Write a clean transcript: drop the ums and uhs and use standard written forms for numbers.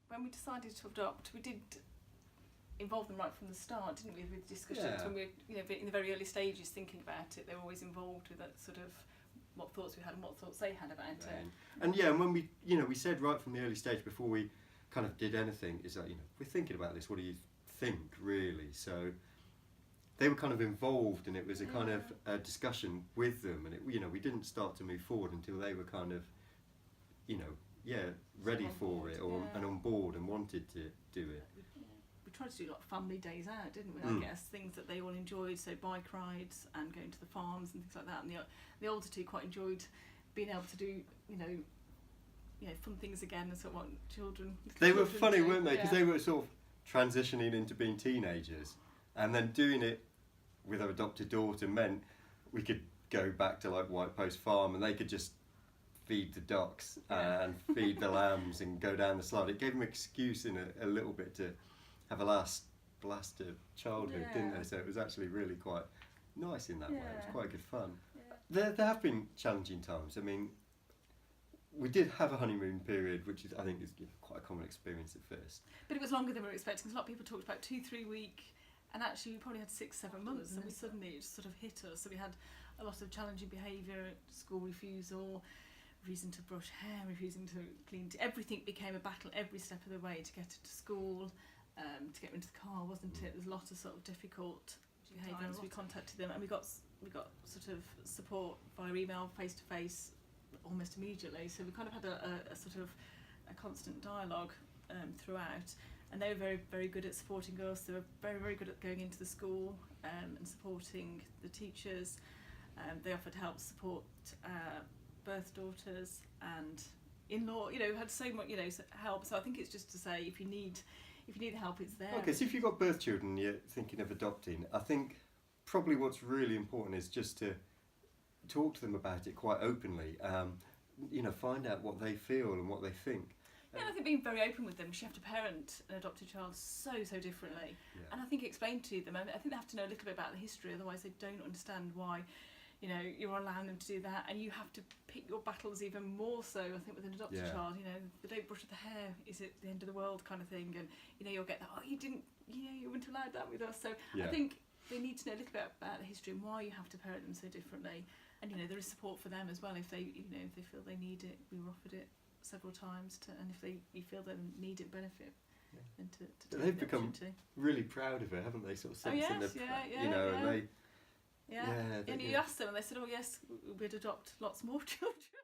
when we decided to adopt, we did involve them right from the start, didn't we, with discussions when we were, you know, in the very early stages thinking about it. They were always involved with that sort of what thoughts we had and what thoughts they had about it. And and when we, you know, we said right from the early stage before we kind of did anything, is that, you know, we're thinking about this, what do you think, really? So they were kind of involved, and it was a kind of a discussion with them, and it, you know, we didn't start to move forward until they were kind of, you know, ready for it, or and on board and wanted to do it. We tried to do like family days out, didn't we? I guess things that they all enjoyed, so bike rides and going to the farms and things like that. And the older two quite enjoyed being able to do, you know, fun things again, and sort of what children. They were funny, weren't they? Because they were sort of transitioning into being teenagers, and then doing it with our adopted daughter meant we could go back to like White Post Farm, and they could just feed the ducks and feed the lambs and go down the slide. It gave them an excuse in a little bit to have a last blast of childhood, didn't they? So it was actually really quite nice in that way. It was quite good fun. There have been challenging times. I mean, we did have a honeymoon period, which is, I think, is quite a common experience at first. But it was longer than we were expecting, because a lot of people talked about 2-3 week, and actually we probably had 6-7 months, and we suddenly it just sort of hit us. So we had a lot of challenging behaviour, school refusal, refusing to brush hair, refusing to clean. Everything became a battle every step of the way to get her to school, to get her into the car, wasn't it? There's a lot of sort of difficult behaviour. We contacted them, and we got sort of support via email, face to face, almost immediately. So we kind of had a sort of a constant dialogue throughout, and they were very, very good at supporting us. They were very, very good at going into the school and supporting the teachers. They offered help, support birth daughters and in-law. You know, had so much, you know, help. So I think it's just to say, if you need help, it's there. Okay, so if you've got birth children and you're thinking of adopting, I think probably what's really important is just to talk to them about it quite openly. You know, find out what they feel and what they think. Yeah, and I think being very open with them, because you have to parent an adopted child so differently. Yeah. And I think explain to them, I think they have to know a little bit about the history, otherwise they don't understand why, you know, you're allowing them to do that, and you have to pick your battles even more so, I think, with an adopted child. You know, the don't brush the hair, is it the end of the world kind of thing, and, you know, you'll get that, you weren't allowed that with us. So I think they need to know a little bit about the history and why you have to parent them so differently. And, you know, there is support for them as well if they, you know, if they feel they need it. We were offered it several times, and if you feel they need it, benefit. And to they've become really proud of it, haven't they? Sort of sensing you know, and they. And you asked them, and they said, "Oh yes, we'd adopt lots more children."